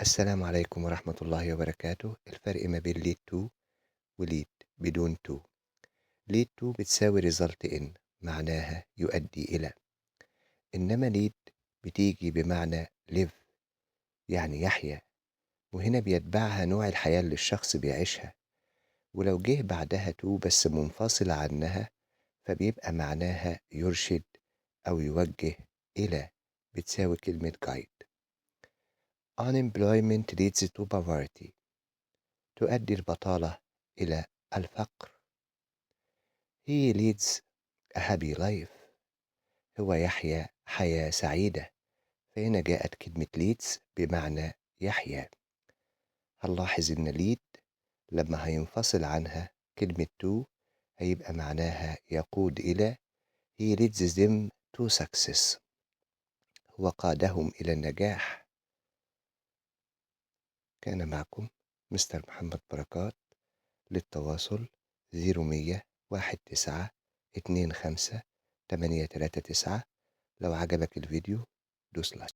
السلام عليكم ورحمة الله وبركاته. الفرق ما بين lead to و lead بدون to. lead to بتساوي result in، معناها يؤدي إلى. إنما lead بتيجي بمعنى live، يعني يحيا، وهنا بيتبعها نوع الحياة اللي الشخص بيعيشها. ولو جه بعدها to بس منفصلة عنها فبيبقى معناها يرشد أو يوجه إلى، بتساوي كلمة guide. Unemployment leads to poverty، تؤدي البطالة إلى الفقر. He leads a happy life، هو يحيا حياة سعيدة. فهنا جاءت كلمة leads بمعنى يحيا. هنلاحظ إن lead لما هينفصل عنها كلمة to هيبقى معناها يقود إلى. He leads them to success، هو قادهم إلى النجاح. كان معكم مستر محمد بركات. للتواصل 0100 19 25 839. لو عجبك الفيديو دوس لايك.